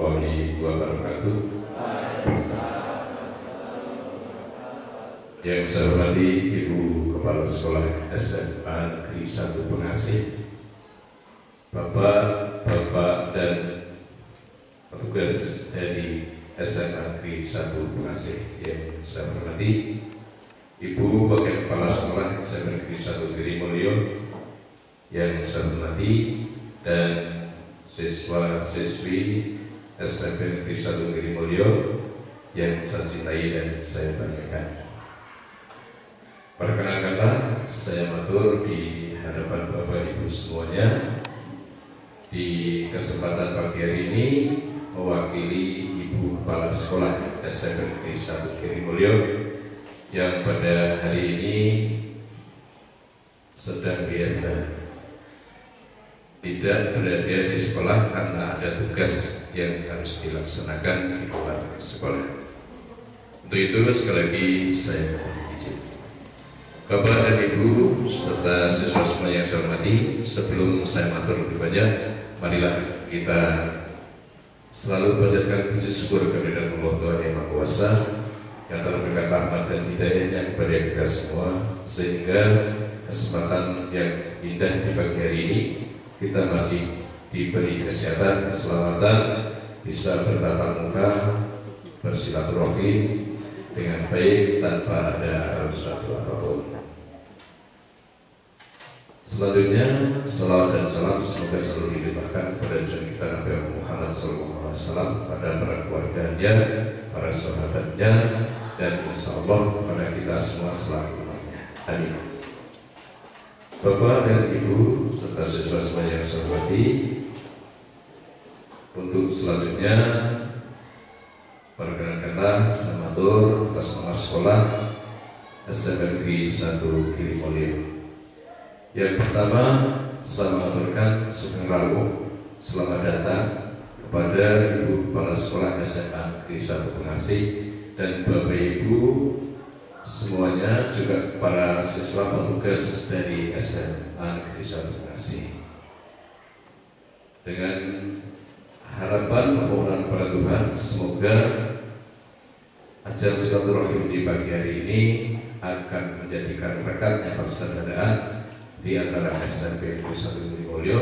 warahmatullahi wabarakatuh. Yang saya hormati Ibu Kepala Sekolah SMA Negeri 1 Pengasih, Bapak dan petugas dari SMA Negeri 1 Pengasih yang saya hormati, Ibu Wakil Kepala Sekolah SMA Negeri 1 Girimulyo yang saya hormati, dan siswa-siswi SMP Negeri 1 Girimulyo yang saya cintai dan saya banggakan. Perkenalkanlah, saya matur di hadapan Bapak Ibu semuanya di kesempatan pagi hari ini mewakili Ibu Kepala Sekolah SMP Negeri 1 Girimulyo yang pada hari ini sedang tidak berada di sekolah karena ada tugas yang harus dilaksanakan di luar sekolah. Untuk itu sekali lagi saya mohon izin. Bapak dan Ibu serta siswa semua yang saya hormati, sebelum saya matur lebih banyak, marilah kita selalu panjatkan puji syukur kehadirat Allah Tuhan Yang Maha Kuasa yang telah memberikan rahmat dan hidayahnya kepada kita semua, sehingga kesempatan yang indah di pagi hari ini kita masih diberi kesehatan, keselamatan, bisa bertatap muka, bersilaturahmi dengan baik tanpa ada suatu apapun. Selanjutnya, salawat dan salam semoga selalu dilimpahkan kepada junjungan kita Nabi Muhammad SAW, pada para keluarganya, para sahabatnya, dan insya Allah kepada kita semua selaku umatnya. Amin. Bapak dan Ibu serta siswa semua yang saya hormati, untuk selanjutnya perkenalkanlah saya matur atas nama sekolah SMA Negeri 1 Girimulyo. Yang pertama, saya mengaturkan sugeng rawuh selamat datang kepada Ibu Kepala Sekolah SMA Negeri 1 Pengasih dan Bapak Ibu semuanya, juga para siswa petugas dari SMA Negeri 1 Pengasih. Dengan harapan permohonan kepada Tuhan, semoga ajar silaturahim di pagi hari ini akan menjadikan rekatnya persaudaraan di antara SMP Negeri 1 Girimulyo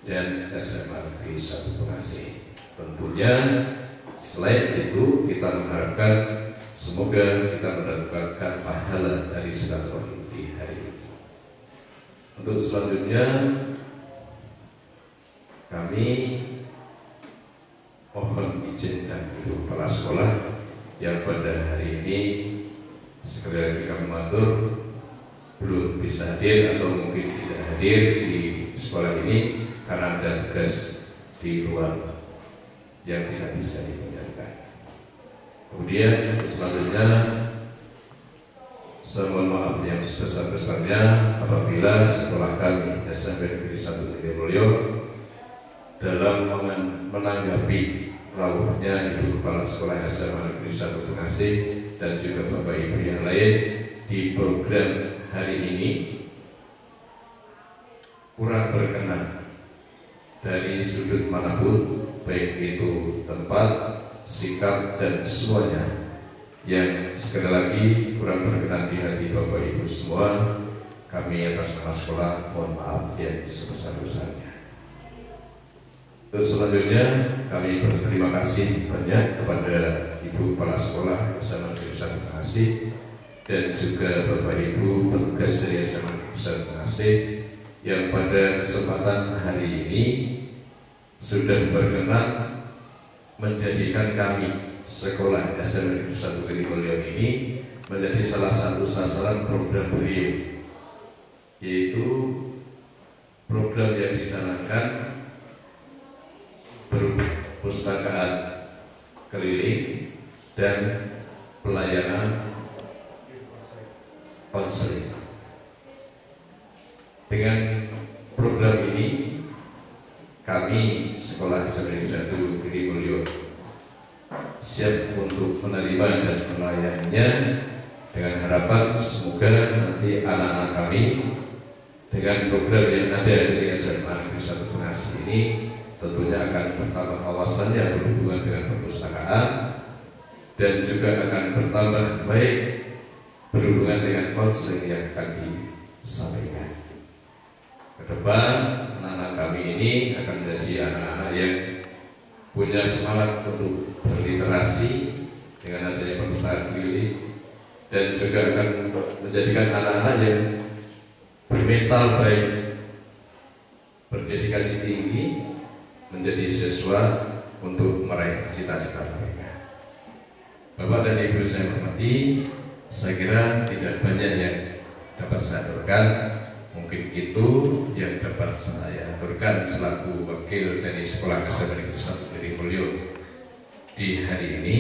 dan SMA Negeri 1 Pengasih. Tentunya selain itu kita mengharapkan semoga kita mendapatkan pahala dari silaturahim di hari ini. Untuk selanjutnya kami mohon izin dan Ibu Kepala Sekolah yang pada hari ini sekali lagi kami matur belum bisa hadir atau mungkin tidak hadir di sekolah ini karena ada tugas di luar yang tidak bisa dihindarkan. Kemudian selanjutnya saya mohon maaf yang sebesar-besarnya apabila sekolah kami SMP Negeri 1 Girimulyo dalam menanggapi rawuhnya Ibu Kepala Sekolah SMA Negeri 1 Pengasih dan juga Bapak Ibu yang lain di program hari ini kurang berkenan dari sudut manapun, baik itu tempat, sikap, dan semuanya yang sekali lagi kurang berkenan di hati Bapak Ibu semua, kami atas nama sekolah mohon maaf yang sebesar-besarnya. Untuk selanjutnya kami berterima kasih banyak kepada Ibu Kepala Sekolah SMA Negeri 1 Pengasih dan juga Bapak Ibu petugas dari SMA Negeri 1 Pengasih yang pada kesempatan hari ini sudah berkenan menjadikan kami sekolah SMA Negeri 1 Girimulyo ini menjadi salah satu sasaran program beliau, yaitu program yang dijalankan perpustakaan keliling dan pelayanan konseling. Dengan program ini kami sekolah SMA Negeri 1 Girimulyo siap untuk menerima dan melayaninya dengan harapan semoga nanti anak-anak kami dengan program yang ada dari SMA Negeri 1 Pengasih ini tentunya akan bertambah wawasannya berhubungan dengan perpustakaan, dan juga akan bertambah baik berhubungan dengan konsep yang akan disampaikan. Ke depan anak-anak kami ini akan menjadi anak-anak yang punya semangat untuk berliterasi dengan adanya perpustakaan keliling, dan juga akan menjadikan anak-anak yang bermental baik, berdedikasi tinggi, menjadi siswa untuk meraih cita-cita mereka. Bapak dan Ibu saya hormati, saya kira tidak banyak yang dapat saya aturkan. Mungkin itu yang dapat saya aturkan selaku wakil dari Sekolah Kesehatan Negeri 1 Girimulyo di hari ini.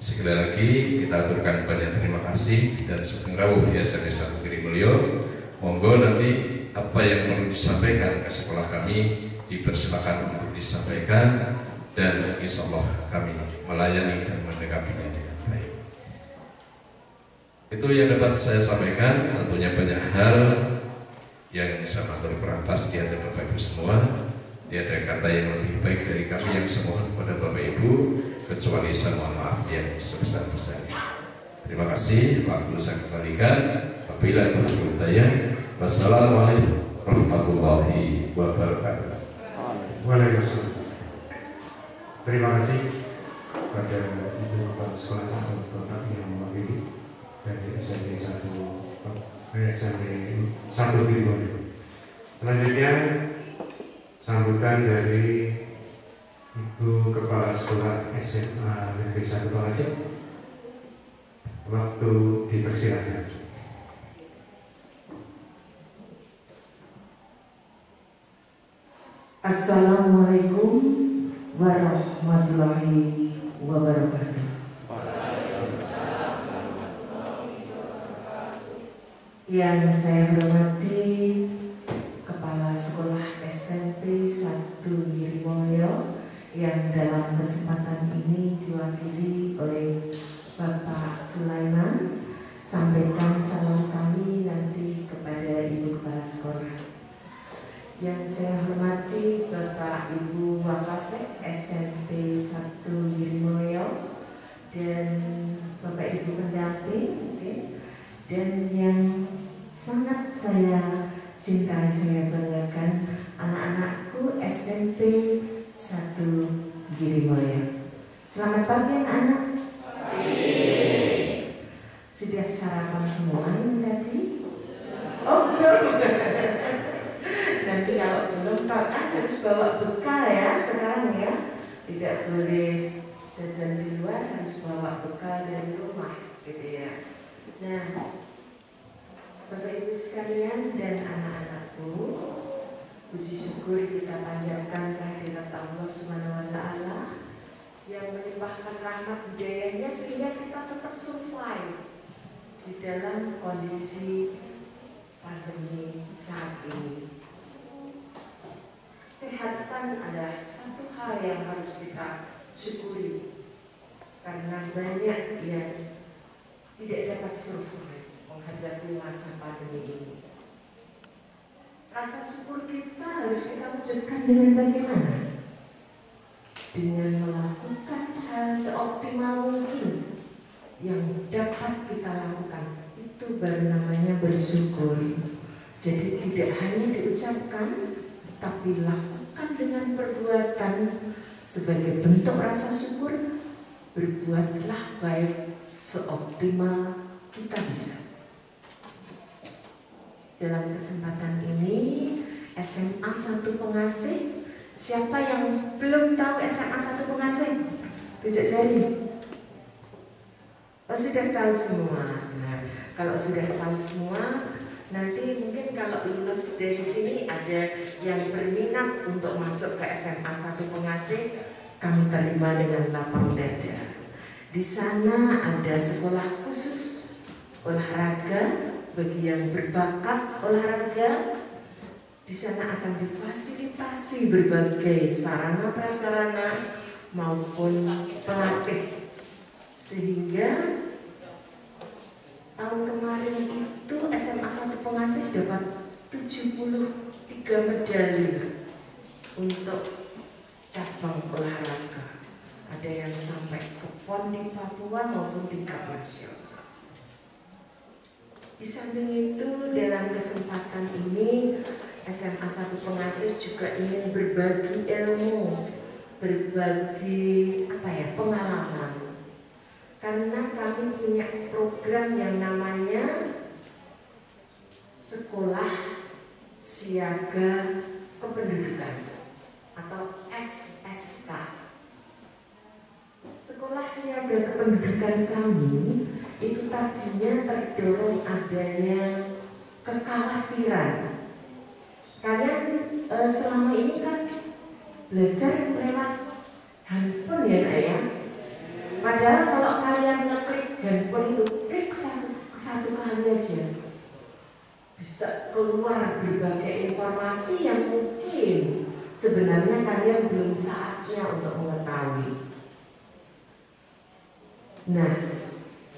Sekali lagi kita aturkan banyak terima kasih dan sugeng rawuh di SMP 1 Girimulyo. Monggo nanti apa yang perlu disampaikan ke sekolah kami dipersilakan untuk disampaikan, dan insya Allah kami melayani dan menanggapinya dengan baik. Itu yang dapat saya sampaikan. Tentunya banyak hal yang bisa matur kurang pas di hadapan Bapak Ibu semua. Tiada kata yang lebih baik dari kami yang semua kepada Bapak Ibu, kecuali saya mohon maaf yang sebesar-besarnya. Terima kasih. Waktu saya kembalikan. Bila berhidayah. Wassalamualaikum warahmatullahi wabarakatuh. Waalaikumsalam. Terima kasih kepada Ibu Kepala Sekolah atau Bapak yang mewakili dari SMP 1 Girimulyo. Selanjutnya sambutan dari Ibu Kepala Sekolah SMA Negeri 1 Pangasiat. Waktu dipersilakan. Assalamualaikum warahmatullahi wabarakatuh. Yang saya hormati Kepala Sekolah SMP 1 Girimulyo, yang dalam kesempatan ini diwakili oleh Bapak Sulaiman, sampaikan salam kami nanti kepada Ibu Kepala Sekolah. Yang saya hormati Bapak Ibu Wakasek SMP 1 Girimulyo dan Bapak Ibu pendamping, dan yang sangat saya cintai, saya banggakan anak-anakku SMP 1 Girimulyo. Selamat pagi anak-anak. Sudah sarapan semua ini tadi? Oh belum. Nanti kalau belum kan harus bawa bekal ya sekarang ya. Tidak boleh jajan di luar, harus bawa bekal dari rumah gitu ya. Nah, Bapak Ibu sekalian dan anak-anakku, puji syukur kita panjatkan kehadirat Allah Subhanahu wa Ta'ala yang melimpahkan rahmat hidayahnya sehingga kita tetap survive di dalam kondisi pandemi saat ini. Kesehatan adalah satu hal yang harus kita syukuri, karena banyak yang tidak dapat survive menghadapi masa pandemi ini. Rasa syukur kita harus kita wujudkan dengan bagaimana? Dengan melakukan hal seoptimal mungkin yang dapat kita lakukan. Itu baru namanya bersyukur. Jadi tidak hanya diucapkan, tapi lakukan dengan perbuatan sebagai bentuk rasa syukur. Berbuatlah baik seoptimal kita bisa. Dalam kesempatan ini SMA 1 Pengasih, siapa yang belum tahu SMA 1 Pengasih? Tunjuk jari. Oh, sudah tahu semua. Benar. Kalau sudah tahu semua, nanti mungkin kalau lulus dari sini ada yang berminat untuk masuk ke SMA 1 Pengasih, kami terima dengan lapang dada. Di sana ada sekolah khusus olahraga bagi yang berbakat olahraga. Di sana akan difasilitasi berbagai sarana prasarana maupun pelatih, sehingga tahun kemarin itu SMA 1 Pengasih dapat 73 medali untuk cabang olahraga. Ada yang sampai ke PON di Papua maupun tingkat nasional. Di samping itu, dalam kesempatan ini SMA 1 Pengasih juga ingin berbagi ilmu, berbagi pengalaman. Karena kami punya program yang namanya Sekolah Siaga Kependudukan atau SSK. Sekolah Siaga Kependudukan kami itu tadinya terdorong adanya kekhawatiran. Kalian selama ini kan belajar lewat handphone ya nak ya. Padahal kalau kalian ngeklik handphone itu klik satu kali aja, bisa keluar berbagai informasi yang mungkin sebenarnya kalian belum saatnya untuk mengetahui. Nah,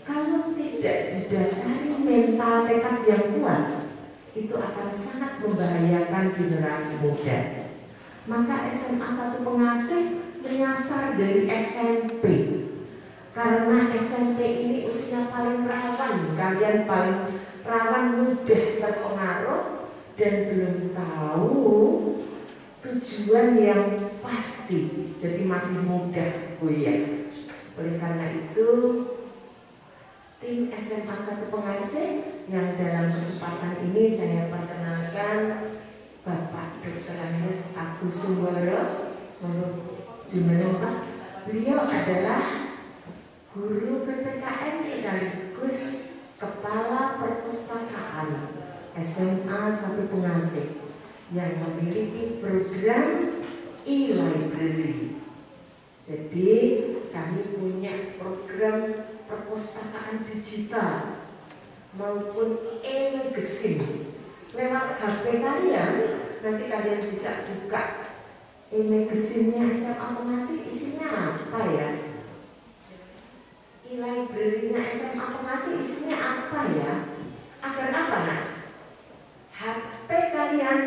kalau tidak didasari mental tekad yang kuat, itu akan sangat membahayakan generasi muda. Maka SMA 1 Pengasih menyasar dari SMP. Karena SMP ini usia paling rawan, kalian paling rawan mudah terpengaruh dan belum tahu tujuan yang pasti. Jadi masih mudah kuliah. Oleh karena itu, tim SMA 1 Pengasih yang dalam kesempatan ini saya perkenalkan Bapak Dr. Agnes Agus Sumboro. Pak, beliau adalah guru PPKN sekaligus Kepala Perpustakaan SMA 1 Pengasih yang memiliki program e-library. Jadi kami punya program perpustakaan digital maupun e-magazine. Lewat HP kalian, nanti kalian bisa buka e-magazine-nya SMA Pengasih, isinya apa ya? E-library-nya SMA Pengasih isinya apa ya? Agar apa nak? HP kalian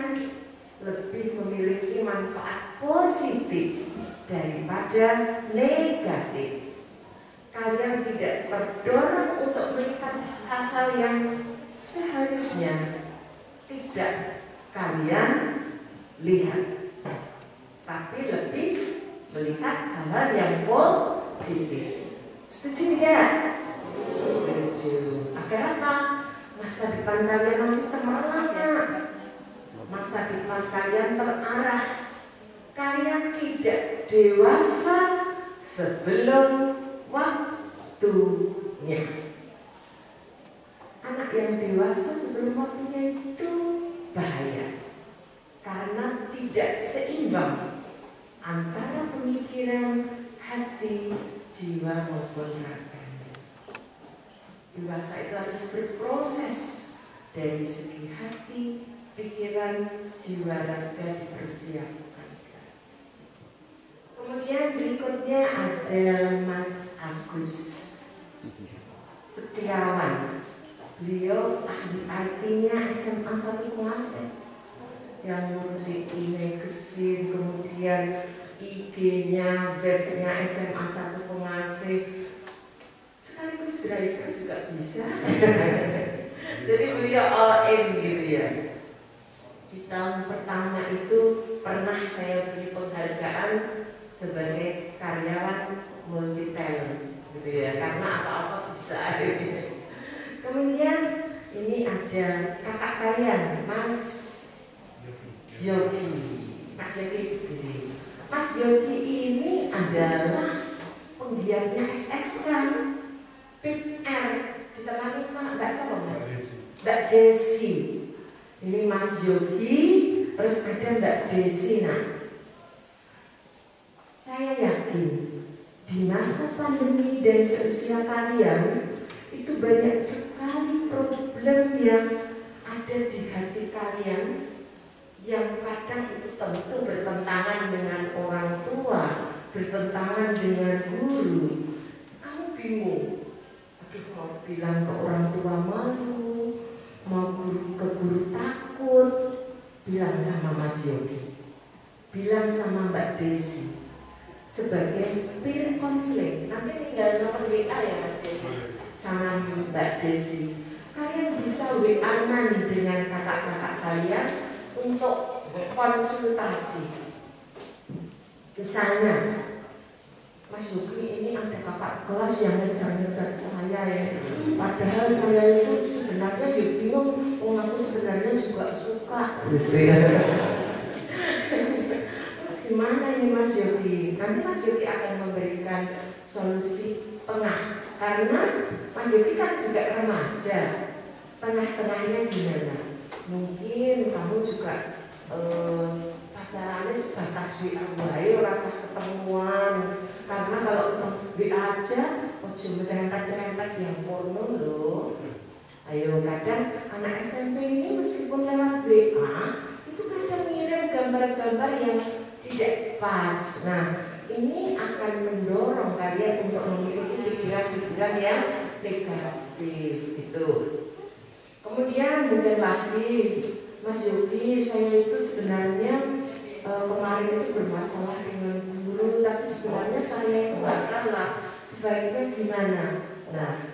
lebih memiliki manfaat positif daripada negatif. Kalian tidak terdorong untuk melihat hal-hal yang seharusnya tidak kalian lihat, tapi lebih melihat hal-hal yang positif. Setuju tidak? Setuju. Agar apa? Masa depan kalian nanti cemerlang ya. Masa depan kalian terarah. Kalian tidak dewasa sebelum waktunya. Anak yang dewasa sebelum waktunya itu bahaya, karena tidak seimbang antara pemikiran, hati, jiwa maupun raganya. Dewasa itu harus berproses dari segi hati, pikiran, jiwa, raga dipersiapkan. Kemudian berikutnya ada Mas Agus Setiawan. Beliau ahli IT-nya SMA 1 Pengasih yang ngurusin e-magazine, kemudian IG-nya, webnya SMA 1 Pengasih, sekaligus driver juga bisa. Jadi beliau all in gitu ya. Di tahun pertama itu pernah saya beri penghargaan sebagai karyawan multi talent gitu ya, karena apa-apa bisa. Kemudian ini ada kakak kalian, Mas Yogi. Mas Yogi, Mas Yogi ini adalah penggiatnya SSK PR. Ditemani Mbak siapa Mas? Mbak Desi. Ini Mas Yogi, terus ada Mbak Desi. Nah, saya yakin di masa pandemi dan seusia kalian itu banyak sekali problem yang ada di hati kalian yang kadang itu tentu bertentangan dengan orang tua, bertentangan dengan guru. Kamu bingung, aduh mau bilang ke orang tua malu, mau ke guru takut. Bilang sama Mas Yogi, bilang sama Mbak Desi, sebagai peer counseling. Nanti tinggal nomor WA ya Mas Devi sama Mbak Desi. Kalian bisa WA-an dengan kakak-kakak kalian untuk konsultasi. Misalnya, Mas Yuki, ini ada kakak kelas yang ngejar-ngejar saya ya. Padahal saya itu sebenarnya ya bingung, aku sebenarnya juga suka. Gimana ini Mas Yogi? Nanti Mas Yogi akan memberikan solusi tengah. Karena Mas Yogi kan juga remaja. Tengah-tengahnya gimana? Mungkin kamu juga pacarannya sebatas WA wae, rasa ketemuan. Karena kalau WA aja, ojo merempet-merempet yang formal loh. Ayo, kadang anak SMP ini meskipun lewat WA itu kadang ngirim gambar-gambar yang tidak pas. Nah, ini akan mendorong kalian untuk memiliki pikiran-pikiran yang negatif gitu. Kemudian mungkin lagi, Mas Yogi, saya itu sebenarnya kemarin itu bermasalah dengan guru, tapi sebenarnya saya itu nggak salah. Sebaiknya gimana? Nah,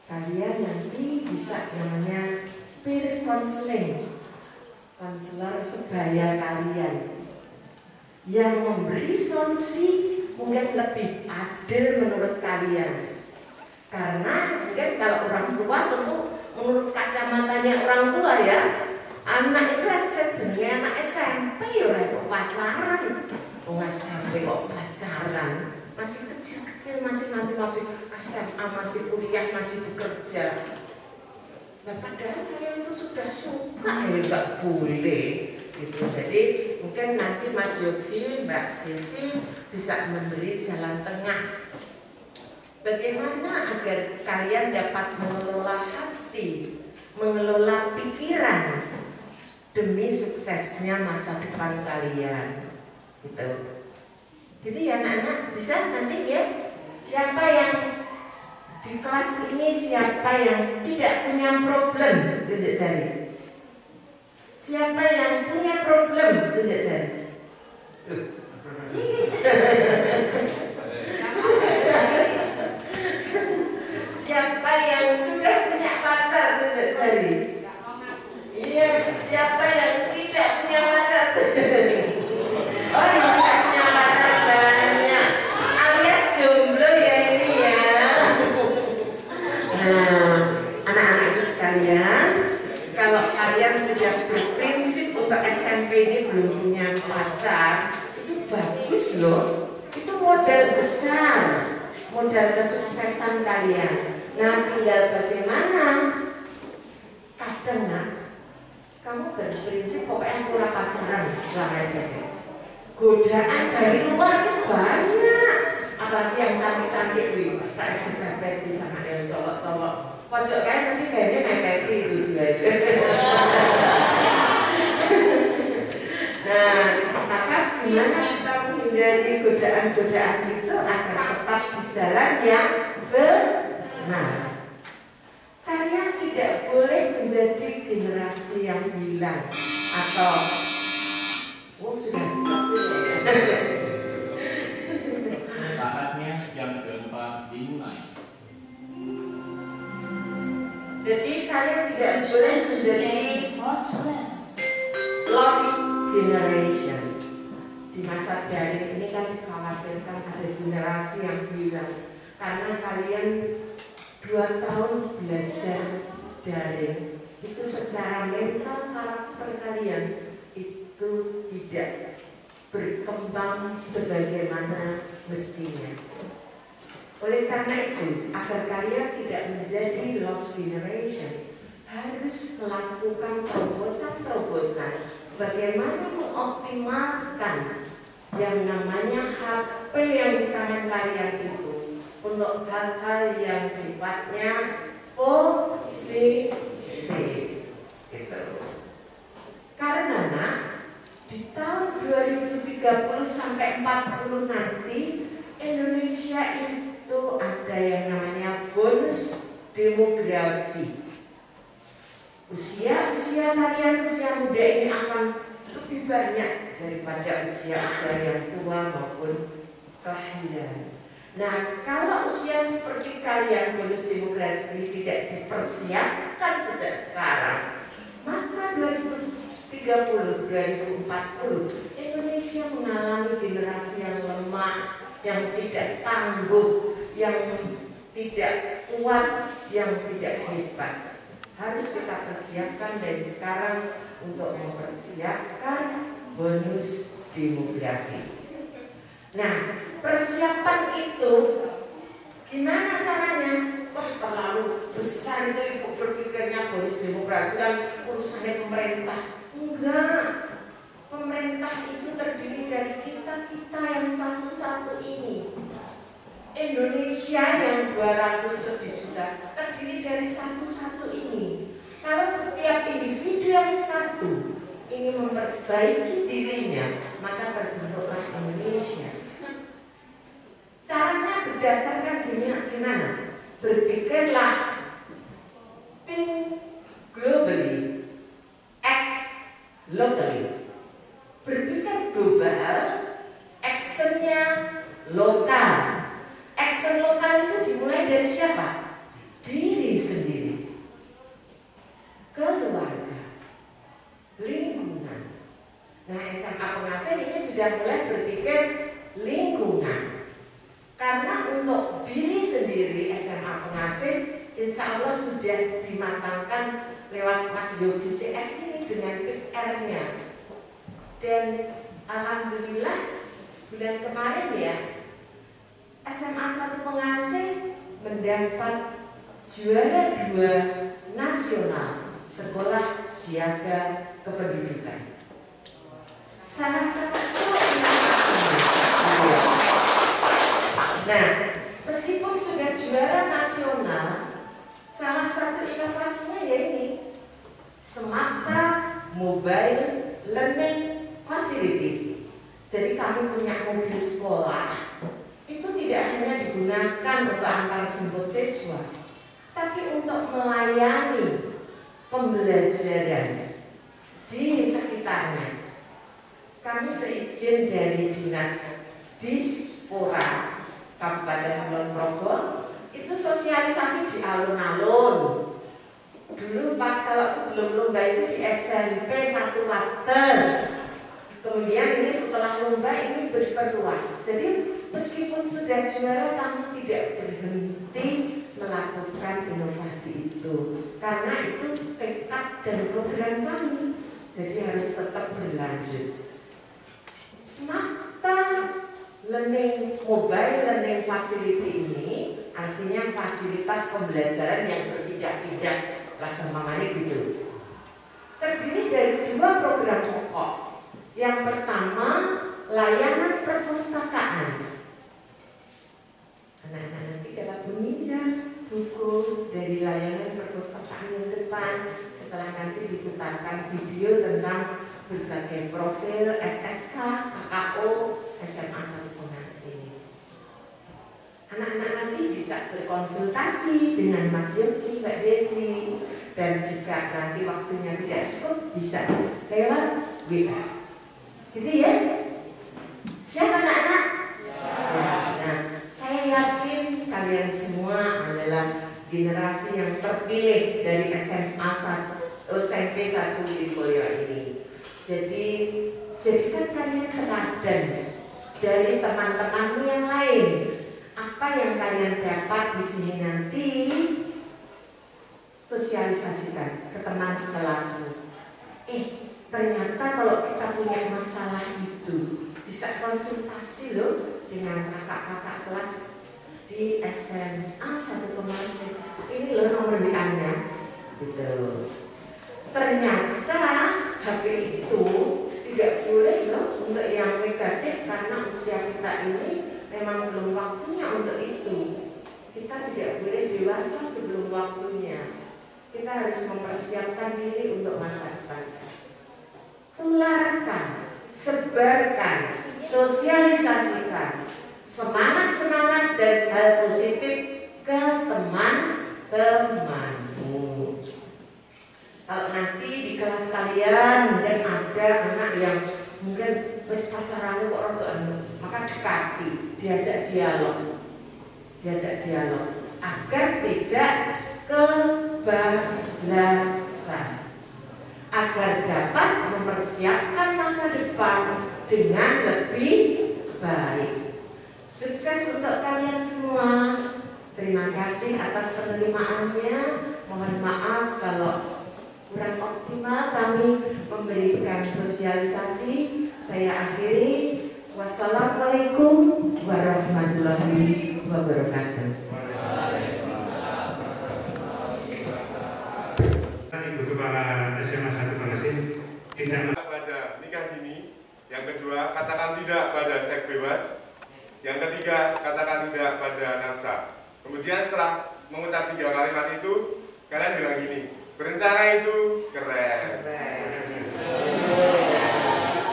kalian nanti bisa namanya peer counseling, konselor sebaya kalian yang memberi solusi mungkin lebih adil menurut kalian. Karena mungkin kalau orang tua tentu menurut kacamatanya orang tua ya, anak itu jenenge anak SMP ya ora itu pacaran. Wong SMP kok pacaran? Masih kecil-kecil, masih SMA, masih kuliah, masih bekerja. Nah, padahal saya itu sudah suka ya nggak boleh gitu. Jadi mungkin nanti Mas Yogi, Mbak Desi bisa memberi jalan tengah. Bagaimana agar kalian dapat mengelola hati, mengelola pikiran demi suksesnya masa depan kalian, gitu. Jadi ya anak-anak bisa nanti ya, siapa yang di kelas ini siapa yang tidak punya problem, tunjuk jari. Siapa yang punya problem, tunjuk jari. Siapa yang sudah punya pacar, tunjuk jari. Iya, siapa yang tidak punya pacar? Oh, yang tidak punya pacar banyak, alias jomblo ya ini ya. Nah, anak-anakku sekalian, kalau kalian sudah berprinsip untuk SMP ini belum punya pacar, itu bagus loh. Itu modal besar, modal kesuksesan kalian. Nah, tinggal bagaimana? Kadang nak, kamu berprinsip pokoknya aku ora pacaran selama SMP. Godaan dari luar itu banyak, apalagi yang cantik-cantik nih, tak sekedar bisa ada yang colok-colok. Pojok kan pasti kayaknya mepeti itu juga. Nah, maka gimana kita menghindari godaan-godaan itu agar tetap di jalan yang benar. Kalian tidak boleh menjadi generasi yang hilang atau sudah seperti ya. Saatnya jam keempat dimulai. Jadi kalian tidak boleh menjadi lost generation. Di masa daring ini kan dikhawatirkan ada generasi yang hilang karena kalian 2 tahun belajar daring itu secara mental karakter kalian itu tidak berkembang sebagaimana mestinya. Oleh karena itu, agar kalian tidak menjadi lost generation, harus melakukan terobosan-terobosan bagaimana mengoptimalkan yang namanya HP yang di tangan kalian itu untuk hal-hal yang sifatnya positif, gitu. Karena nak, di tahun 2030 sampai 40 nanti Indonesia itu ada yang namanya bonus demografi. Usia kalian, usia muda ini akan lebih banyak daripada usia yang tua maupun kelahiran. Nah, kalau usia seperti kalian bonus demografi ini tidak dipersiapkan sejak sekarang, maka 2030, 2040 Indonesia mengalami generasi yang lemah, yang tidak tangguh, yang tidak kuat, yang tidak hebat. Harus kita persiapkan dari sekarang untuk mempersiapkan bonus demografi. Nah, persiapan itu gimana caranya? Wah, terlalu besar itu ibu berpikirnya bonus demografi kan urusannya pemerintah. Enggak, pemerintah itu terdiri dari kita yang satu-satu ini. Indonesia yang 200 lebih juta terdiri dari satu-satu ini. Kalau setiap individu yang satu ini memperbaiki dirinya, maka terbentuklah Indonesia. Caranya berdasarkan gimana? Berpikirlah think globally, act locally. Berpikir global, actionnya lokal. Action lokal itu dimulai dari siapa? Diri sendiri, keluarga, lingkungan. Nah, SMA Pengasih ini sudah mulai berpikir lingkungan. Karena untuk diri sendiri SMA Pengasih insya Allah sudah dimatangkan lewat Mas Yogi CS ini dengan PR-nya. Dan alhamdulillah bulan kemarin ya SMA 1 Pengasih mendapat juara 2 nasional sekolah siaga kependudukan. Salah satu Nah, meskipun sudah juara nasional, salah satu inovasinya ya ini Semata Mobile Learning Facility. Jadi kami punya mobil sekolah, itu tidak hanya digunakan untuk antar jemput siswa, tapi untuk melayani pembelajaran di sekitarnya. Kami seizin dari Dinas Dispora Kabupaten Kulon Progo itu sosialisasi di alun-alun. Dulu pas kalau sebelum lomba itu di SMP 1 Wates. Kemudian ini setelah lomba ini berperluas. Jadi meskipun sudah juara kami tidak berhenti melakukan inovasi itu. Karena itu tekad dan program kami. Jadi harus tetap berlanjut. Semata Mobile Learning Facility ini artinya fasilitas pembelajaran yang berpindah-pindah lah gampangannya gitu. Terdiri dari 2 program pokok. Yang pertama, layanan perpustakaan. Anak-anak nanti dapat meminjam buku dari layanan perpustakaan yang depan. Setelah nanti diputarkan video tentang berbagai profil SSK, KKO, SMA 1 Pengasih. Anak-anak nanti bisa berkonsultasi dengan Mas Yogi, Mbak Desi, dan jika nanti waktunya tidak cukup bisa lewat WA. Gitu ya? Siap anak-anak? Ya, nah, saya yakin kalian semua adalah generasi yang terpilih dari SMA 1, SMP 1 di Boyolali ini. Jadi jadikan kalian teladan dari teman-temanmu yang lain. Apa yang kalian dapat di sini nanti sosialisasikan ke teman sekelasmu. Ternyata kalau kita punya masalah itu bisa konsultasi loh dengan kakak-kakak kelas di SMA 1 Pengasih. Ini loh nomor WA-nya, gitu. Ternyata HP itu tidak boleh loh untuk yang negatif karena usia kita ini memang belum waktunya untuk itu. Kita tidak boleh dewasa sebelum waktunya. Kita harus mempersiapkan diri untuk masa depan. Tularkan, sebarkan, sosialisasikan semangat-semangat dan hal positif ke teman-temanmu. Kalau nanti di kelas kalian mungkin ada anak yang mungkin pacarannya kok orang maka dekati, diajak dialog agar tidak kebablasan, agar dapat mempersiapkan masa depan dengan lebih baik. Sukses untuk kalian semua. Terima kasih atas penerimaannya. Mohon maaf kalau kurang optimal kami memberikan sosialisasi. Saya akhiri. Wassalamualaikum warahmatullahi wabarakatuh. Ibu Kepala SMA 1 Pengasih tidak pada nikah dini. Yang kedua, katakan tidak pada seks bebas. Yang ketiga, katakan tidak pada nafsa. Kemudian setelah mengucap 3 kalimat itu, kalian bilang gini, berencana itu keren.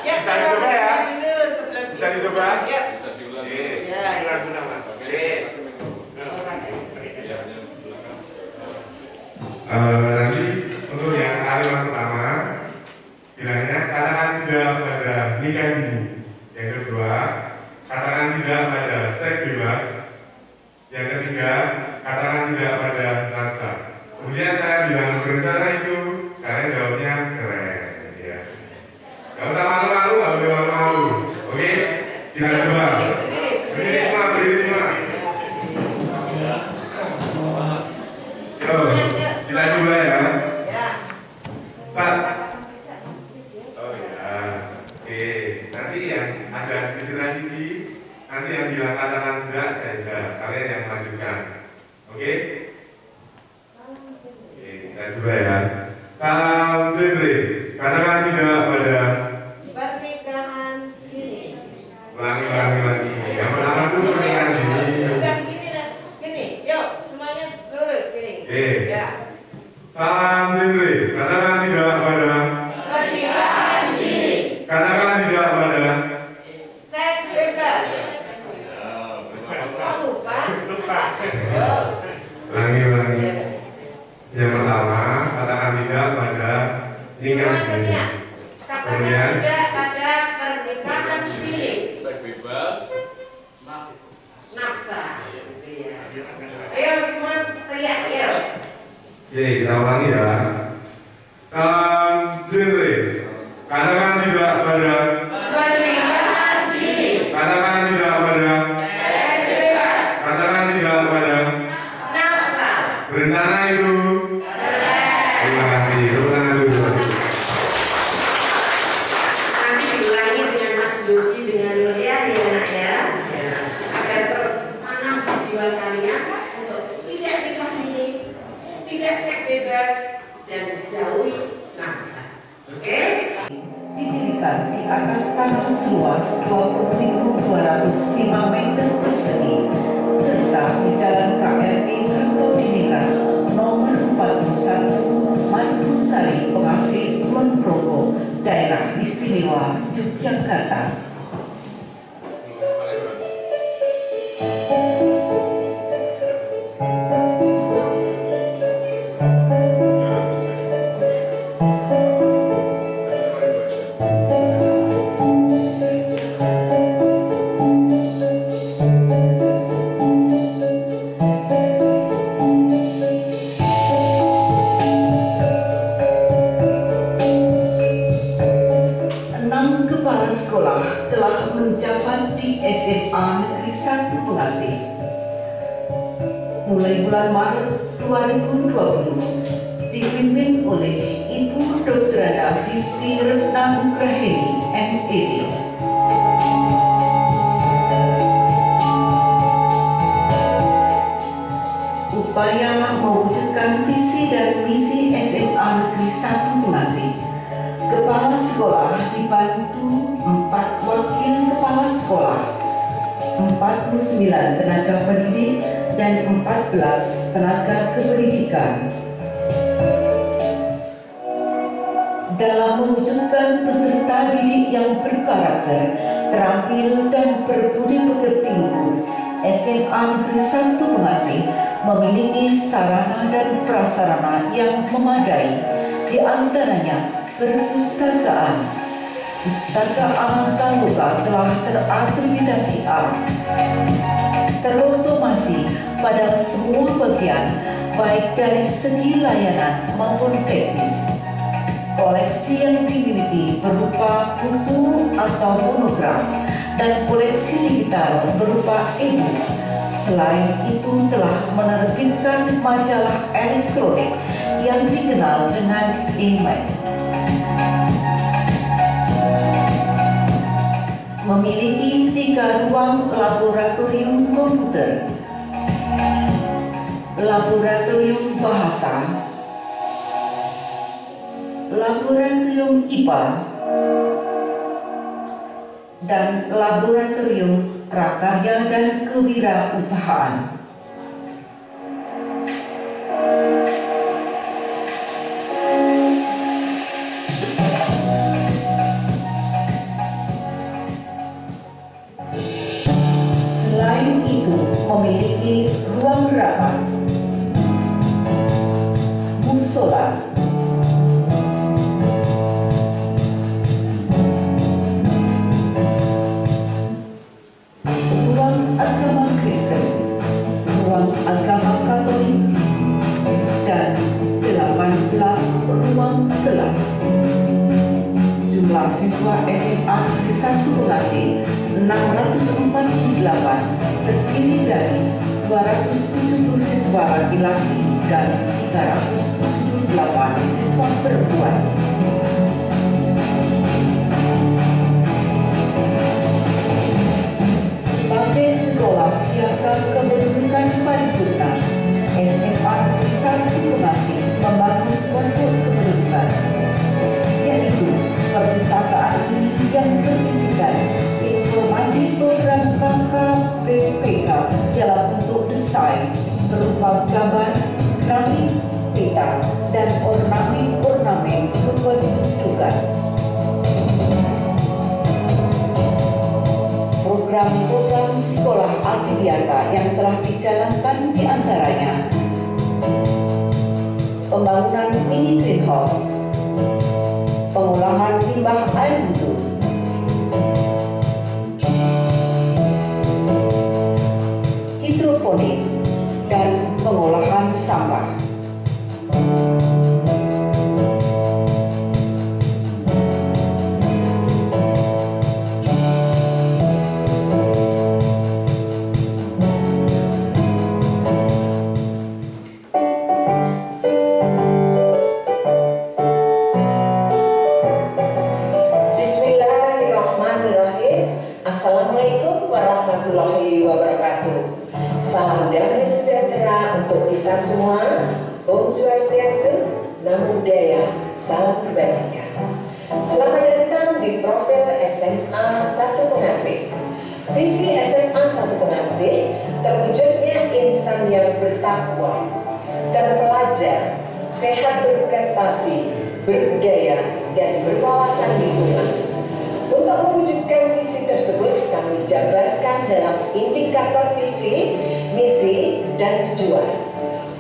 Bisa dicoba ya? Bisa dicoba? Bisa diulang. Nanti untuk yang kalimat pertama, bilangnya katakan tidak pada nikah dini. Yang kedua, katakan tidak pada seks bebas. Yang ketiga, katakan tidak pada nafsa. Kemudian saya bilang berencana itu, kalian jawabnya keren. Ya. Gak usah malu-malu, gak boleh malu-malu. Oke? Kita coba. Berdiri semua. Yo, kita coba ya. Oh ya. Oke. Nanti yang ada sedikit tradisi, nanti yang bilang katakan tidak saja, kalian yang melanjutkan. Oke? Oke, kita coba ya. Salam genre. Katakan tidak pada Pernikahan dini. Ulangi. Yang pertama itu pernikahan dini. Bukan gini, yuk semuanya lurus gini. Ya. Salam genre. Katakan tidak pada Pernikahan dini. katakan tidak pada Seks bebas. Oh, lupa. Yuk. ulangi. Yang pertama, katakan tidak pada nikah dini. Katakan tidak pada pernikahan dini. Seks bebas. Nafsa. Iya. Ayo semua teriak ya. Oke, kita ulangi ya. Salam genre. Katakan tidak pada Pernikahan dini. katakan tidak pada Seks bebas. katakan tidak pada Nafsa. berencana itu. Terima kasih. Tepuk tangan dulu. Nanti diulangi dengan Mas Yogi dengan Nuria ya nak ya. Agar tertanam di jiwa kalian untuk tidak nikah dini, tidak seks bebas dan jauhi nafsa. Oke? Didirikan di atas tanah seluas 20.205 meter persegi, terletak di Jalan KRT Kertodiningrat nomor 41, Mangkusari, Pengasih, Kulon Progo, Daerah Istimewa Yogyakarta. Sekolah telah menjabat di SMA Negeri 1 Pengasih. Mulai bulan Maret 2020, dipimpin oleh Ibu Dr. Diti Retna Nugraheni, MED. Upaya mewujudkan visi dan misi SMA Negeri 1 Pengasih. Kepala sekolah dibantu 4 wakil kepala sekolah, 49 tenaga pendidik, dan 14 tenaga kependidikan. Dalam mewujudkan peserta didik yang berkarakter, terampil, dan berbudi pekerti luhur, SMA Negeri 1 Pengasih memiliki sarana dan prasarana yang memadai, di antaranya perpustakaan, Pustaka Angkatan telah terakreditasi A, terotomasi pada semua bagian, baik dari segi layanan maupun teknis. Koleksi yang dimiliki berupa buku atau monograf dan koleksi digital berupa e-book. Selain itu telah menerbitkan majalah elektronik yang dikenal dengan e-mag. Memiliki 3 ruang laboratorium komputer, laboratorium bahasa, laboratorium IPA, dan laboratorium prakarya dan kewirausahaan. Selain itu, memiliki ruang rapat, musola, ruang agama Kristen, ruang agama Katolik, dan 18 ruang kelas. Jumlah siswa SMA Negeri 1 Bekasi 648, terdiri dari 270 siswa laki-laki dan 378 siswa perempuan. Sebagai sekolah siaga kependudukan paripurna, SMA Negeri 1 Bekasi membangun konsep kependudukan, yaitu perpustakaan yang berisikan informasi program KKPPK dalam bentuk desain berupa gambar, grafik, peta, dan ornamen kependudukan. Program-program sekolah adiwiyata yang telah dijalankan diantaranya pembangunan mini greenhouse, pengolahan limbah air wudhu, hidroponik, dan pengolahan sampah. Assalamualaikum warahmatullahi wabarakatuh. Salam damai sejahtera untuk kita semua. Om Swastiastu, Namo Buddhaya, salam kebajikan. Selamat datang di profil SMA 1 Pengasih. Visi SMA 1 Pengasih terwujudnya insan yang bertakwa, terpelajar, sehat berprestasi, berbudaya, dan berwawasan lingkungan. Untuk mewujudkan visi tersebut, kami jabarkan dalam indikator visi, misi, dan tujuan.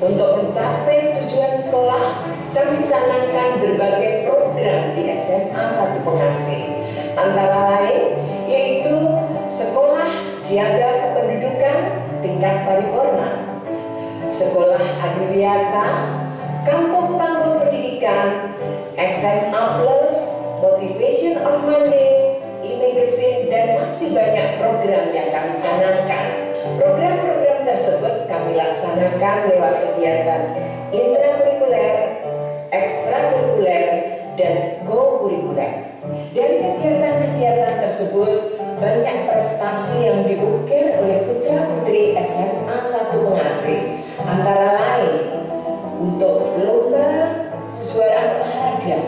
Untuk mencapai tujuan sekolah, kami canangkan berbagai program di SMA 1 Pengasih. Antara lain, yaitu Sekolah Siaga Kependudukan Tingkat Paripurna, Sekolah Adiwiyata, Kampung Tangguh Pendidikan, SMA Plus, Motivation of Monday, e-magazine, dan masih banyak program yang kami canangkan. Program-program tersebut kami laksanakan lewat kegiatan intrakurikuler, ekstrakurikuler, dan go-kurikuler. Dari kegiatan-kegiatan tersebut, banyak prestasi yang diukir oleh putra-putri SMA 1 Pengasih. Antara lain, untuk lomba kejuaraan olahraga,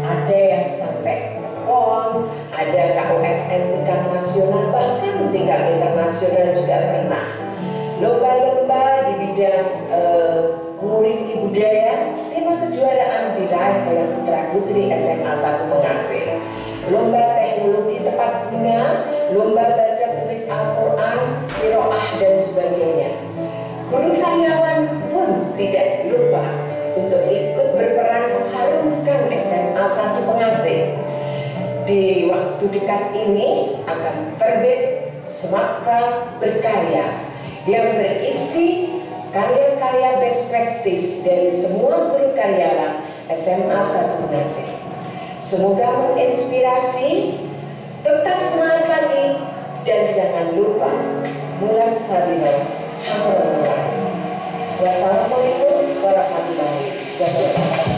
ada yang sampai PON, ada KUSN tingkat nasional, bahkan tingkat internasional juga pernah. Lomba-lomba di bidang mengurangi budaya, 5 kejuaraan diraih oleh putra-putri SMA 1 Pengasih. Lomba teknologi tepat guna, lomba baca tulis Al-Quran, qiraah, dan sebagainya. Guru karyawan pun tidak lupa untuk ikut berperan mengharumkan SMA 1 Pengasih. di waktu dekat ini akan terbit Semata Berkarya yang berisi karya-karya best practice dari semua guru karyawan SMA 1 Pengasih. Semoga menginspirasi, tetap semangat lagi, dan jangan lupa Mulan Sabino Hamrosolah. Wassalamualaikum warahmatullahi wabarakatuh.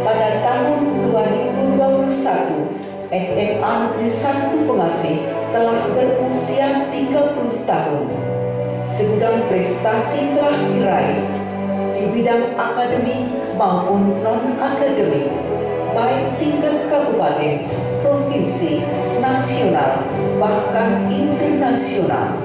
Pada tahun 2021, SMA Negeri 1 Pengasih telah berusia 30 tahun. Segudang prestasi telah diraih di bidang akademik maupun non-akademik, baik tingkat kabupaten, provinsi, nasional, bahkan internasional.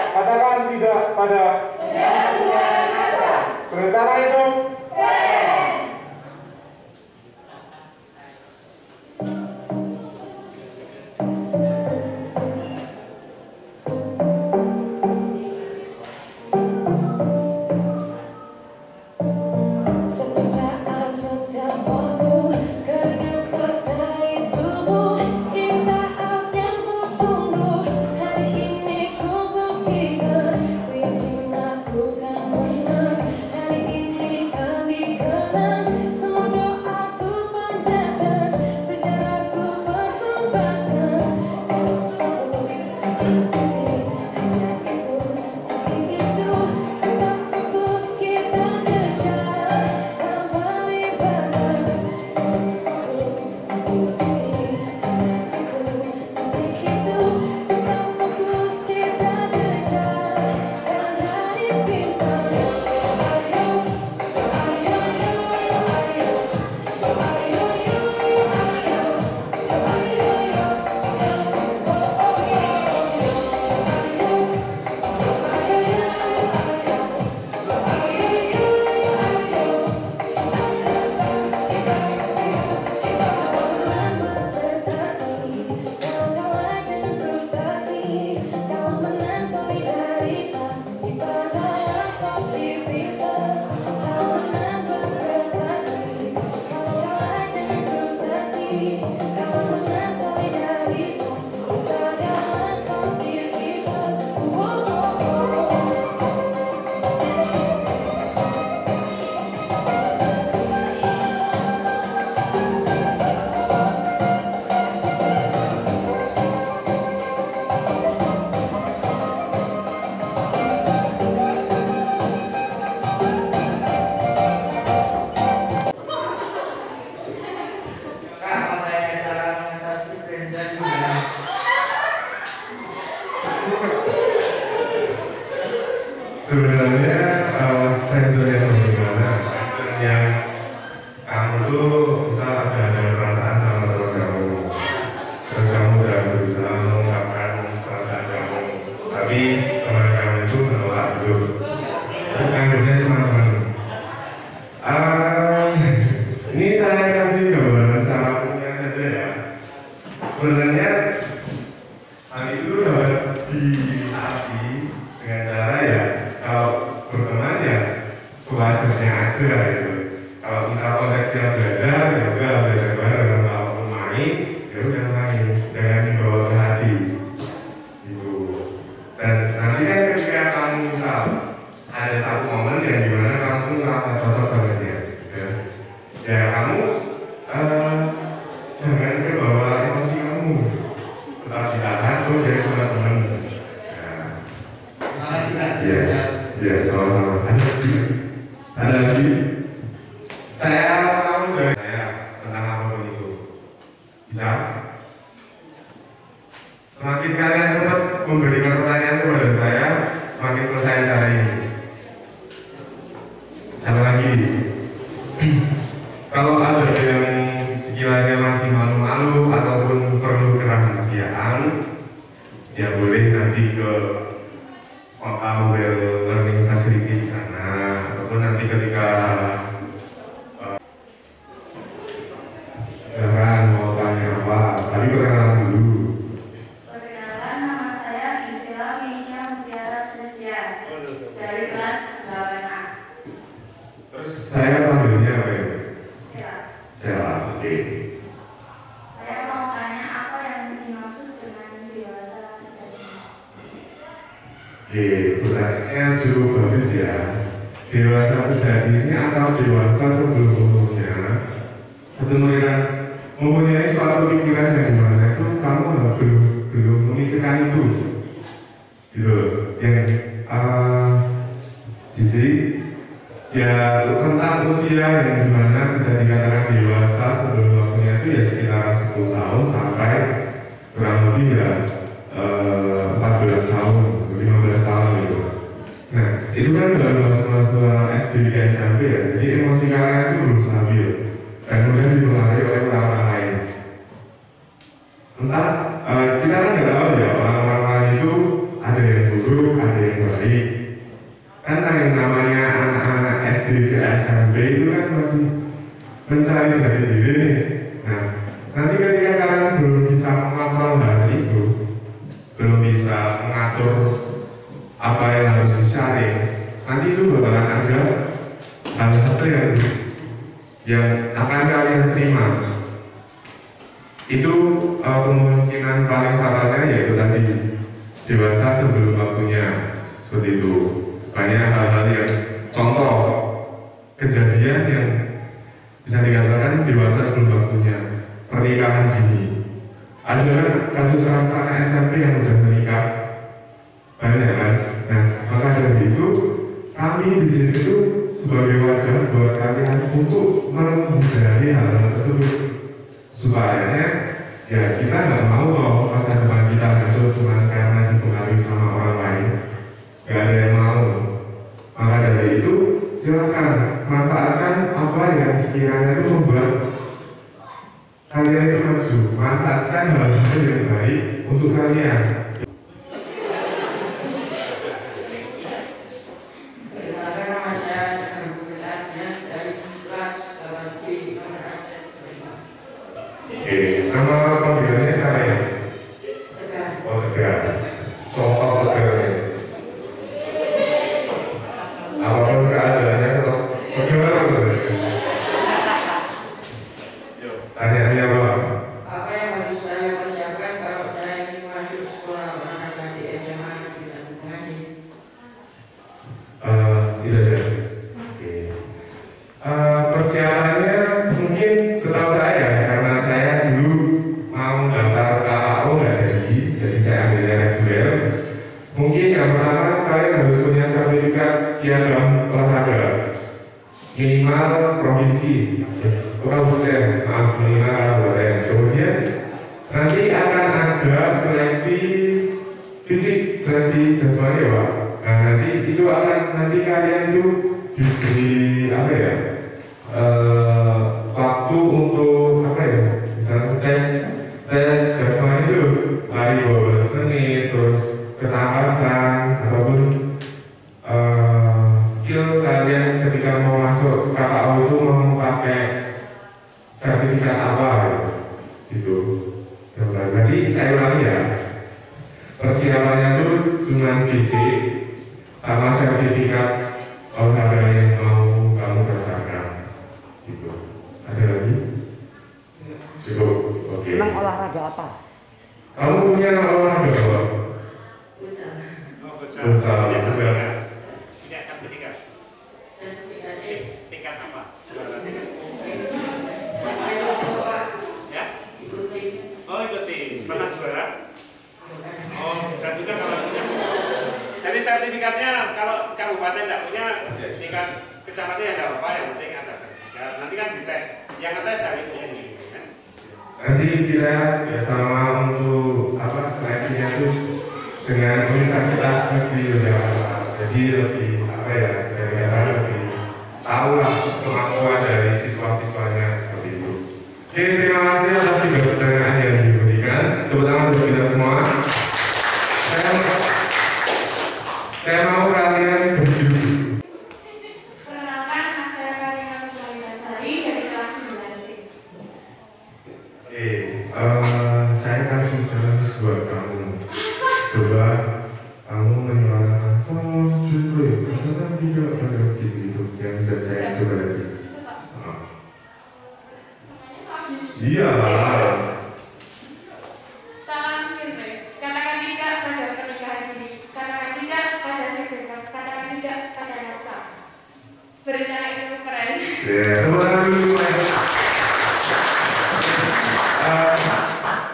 Katakan tidak pada berencana itu Sebenarnya friendzone yang bagaimana? Friendzone yang kamu tuh misal ada perasaan sama teman kamu, terus kamu udah berusaha mengungkapkan perasaan kamu, tapi teman kamu itu menolak dulu. Terus akhirnya cuma teman. Ini saya kasih gambaran secara umumnya saja ya. Sebenarnya hal itu dapat diatasi dengan cara ya, kalau berteman ya sewajarnya aja gitu. Kalau misal konteksnya belajar ya udah belajar bareng, kalau main ya udah main, jangan dibawa ke hati gitu. Dan nanti kan ketika kamu misal ada satu momen yang dimana kamu merasa cocok sama dia ya kamu jangan kebawa emosi kamu, tetap ditahan tuh jadi cuma teman. Ya, sama-sama. Ada lagi? Saya tahu dari saya tentang apapun itu. Bisa? Semakin kalian cepat memberikan pertanyaan kepada saya, semakin selesai acara ini. Jangan lagi. Kalau ada yang sekiranya masih malu-malu ataupun perlu kerahasiaan, ya boleh nanti ke mobile learning facility di sana, ataupun nanti ketika silakan mau tanya apa, tapi perkenalan dulu. Perkenalkan, nama saya Gisela Misha Mutiara Sestia dari kelas 8A. Terus saya panggilnya apa ya? Sela. Oke. Saya mau tanya apa yang dimaksud dengan dewasa sejati. Oke, pertanyaannya cukup bagus ya. Dewasa sejati ini atau dewasa sebelum umurnya, mempunyai suatu pikiran yang dimana itu kamu belum memikirkan itu, gitu. Yang sisi ya tentang usia yang dimana bisa dikatakan dewasa sebelum waktunya itu ya sekitar 10 tahun sampai kurang lebih ya 14 tahun, 15 tahun gitu. Nah, itu kan baru masa-masa SD dan SMP ya, jadi emosi kalian itu belum stabil dan mudah dipengaruhi oleh orang-orang lain. Entah, kita kan nggak tahu ya orang-orang lain itu ada yang buruk, ada yang baik. Karena yang namanya anak-anak SD ke SMP itu kan masih mencari jati diri nih. Nah, nanti ketika kalian belum bisa mengontrol hal itu, belum bisa mengatur apa yang harus disaring, nanti itu bakalan ada hal-hal yang akan kalian terima. Itu kemungkinan paling fatalnya yaitu tadi dewasa sebelum waktunya, seperti itu. Banyak hal-hal yang contoh kejadian yang bisa dikatakan dewasa sebelum waktunya, pernikahan dini. Ada kasus anak SMP yang udah menikah banyak kan. Nah, maka dari itu kami di sini itu sebagai wadah buat kalian untuk menghindari hal tersebut supaya ya kita nggak mau loh masa depan kita hancur cuma karena dipengaruhi sama orang lain. Gak ada yang mau. Maka dari itu silakan manfaatkan apa yang sekiranya itu membuat kalian itu maju. Manfaatkan hal-hal yang baik untuk kalian. Oke, nama panggilannya siapa ya? Oh, Tegar. Contoh Tegar ya. Apapun keadaannya tetap Tegar. Tanya-tanya apa? Apa yang harus saya persiapkan kalau saya ingin masuk sekolah olahraga di SMA Negeri 1 Bekasi? Itu aja. Oke. Persiapannya mungkin setahu saya karena saya dulu mau daftar KAO nggak jadi saya ambilnya reguler. Mungkin yang pertama kalian harus punya sertifikat piagam olahraga minimal provinsi, kabupaten, minimal kabupaten. Kemudian nanti akan ada seleksi fisik, seleksi jasmani ya Pak. Nah nanti itu akan kalian itu diberi apa ya? Waktu untuk apa ya, misalnya tes jasmani itu lari 12 menit, terus ketangkasan ataupun skill kalian ketika mau masuk KKO itu mau pakai sertifikat apa gitu. Jadi saya ulangi ya, persiapannya itu cuma fisik sama sertifikat olahraga yang mau kamu daftarkan. Gitu. Ada lagi? Cukup. Oke. Senang olahraga apa? Kamu punya olahraga apa? Futsal. Futsal. Juga. Tidak sertifikat. Sertifikatnya Tingkat apa? Ya? ikuti. Oh, ikuti. Pernah juara? Oh, bisa juga kalau punya. Jadi sertifikatnya kalau kabupaten tidak punya, tingkat kecamatan ya tidak apa-apa, yang penting ada sertifikat. Nanti kan dites. Yang ngetes dari punya ini. Kan? Nanti kita bersama untuk apa seleksinya itu dengan Universitas Negeri Yogyakarta. Jadi lebih apa ya, saya kira lebih tahu lah kemampuan dari siswa-siswanya seperti itu. Oke, terima kasih atas pertanyaan yang diberikan. Tepuk tangan untuk kita semua. Saya mau kalian berdiri. Perkenalkan, nama saya Karina Nurhayati dari kelas 9C. Oke, saya kasih challenge buat kamu. Coba kamu menyuarakan salam syukur, katakan tidak pada gitu yang sudah saya coba tadi. Iyalah. Salam cinta. Katakan tidak pada pernikahan dini. Katakan tidak pada seks bebas. Katakan tidak pada nafsa. Berencana itu keren. Ya, tepuk tangan dulu.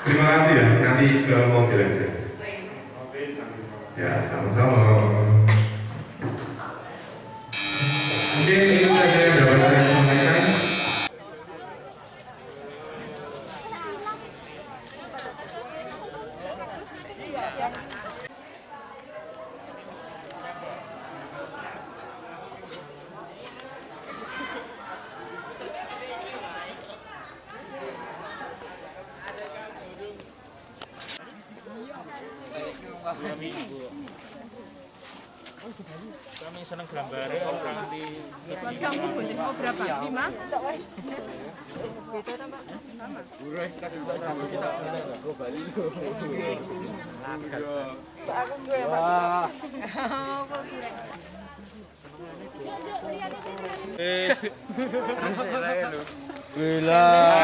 Terima kasih ya. Nanti ke mobil aja. Ya, sama-sama. Mungkin itu saja yang dapat saya sampaikan. Kami senang gambar orang di. Kamu boleh mau berapa? 5?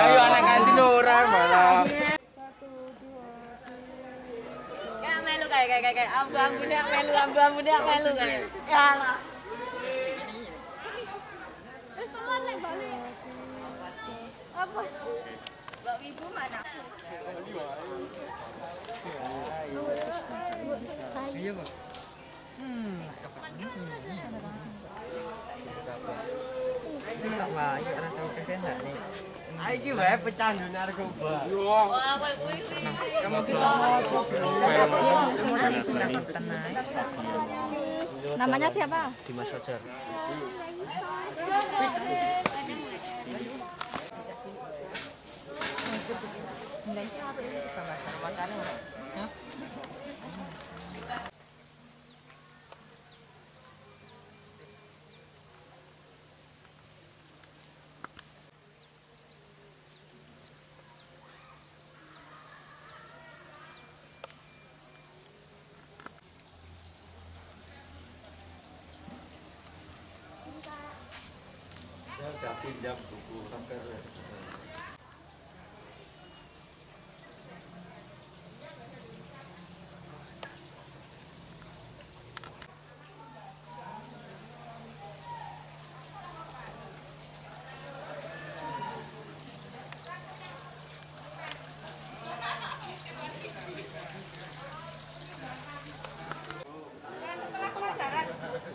Ayo anak ganti orang malah. Melu kayak ambu-ambu nek melu kayak. Ya lah. Wis teman nek balik. Apa? Mbak Wibu mana? Iya, Pak. Tak Pak, iki rasa oke enggak nih? Iki wae pecandu narkoba. Wah, kowe kuwi. Namanya siapa? Dimas Fajar. Saya sudah pinjam buku sampai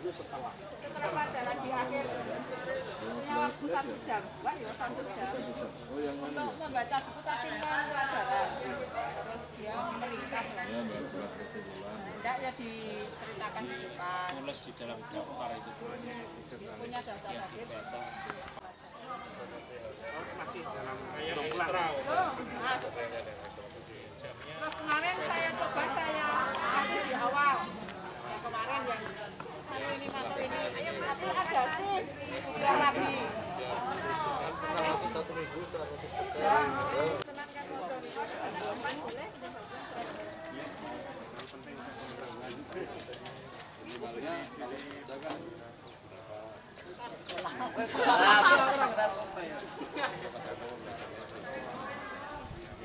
setelah pelajaran di akhir punya waktu 1 jam, Pak, ya 1 jam untuk membaca buku tadi kan pelajaran, terus dia meringkas lah. Tidak ya diceritakan gitu kan. Tulis di dalam daftar itu. Punya daftar lagi. Masih dalam kayak ekstra. Terus kemarin saya coba saya kasih di awal. Yang kemarin yang ini masuk ini, tapi ada sih udah rapi.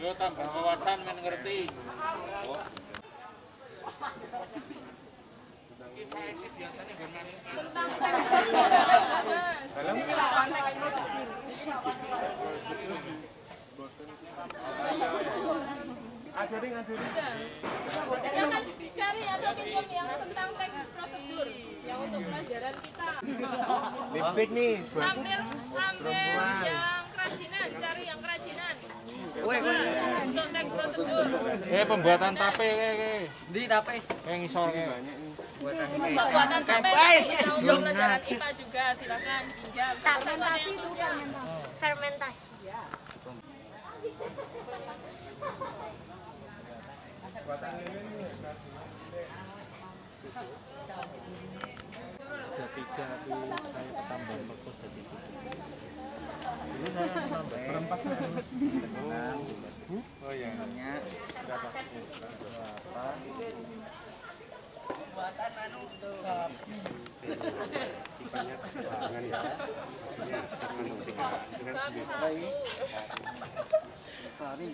Yo tambah wawasan men ngerti. Biasanya Cari atau pinjam yang tentang teks prosedur yang untuk pelajaran kita. Lipit nih. Ambil yang kerajinan, cari yang kerajinan. Untuk teks prosedur. Pembuatan tape Di tape. yang ngisor Pembuatan tape bisa untuk pelajaran IPA juga, silakan dipinjam. Fermentasi itu fermentasi. ada 3 tapi saya tambah bagus jadi ini saya nambah berempat. Oh ya, berapa? Buatan anu Tipanya kebangan ya. Maksudnya Sari.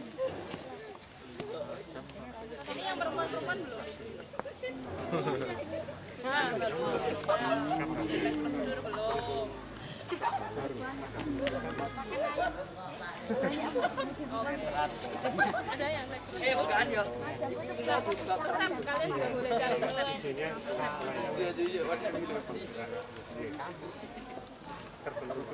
Ini yang perempuan-perempuan belum? Prosedur belum. Ada yang bukaan yo. resep, kalian juga boleh cari resep. terbentuk.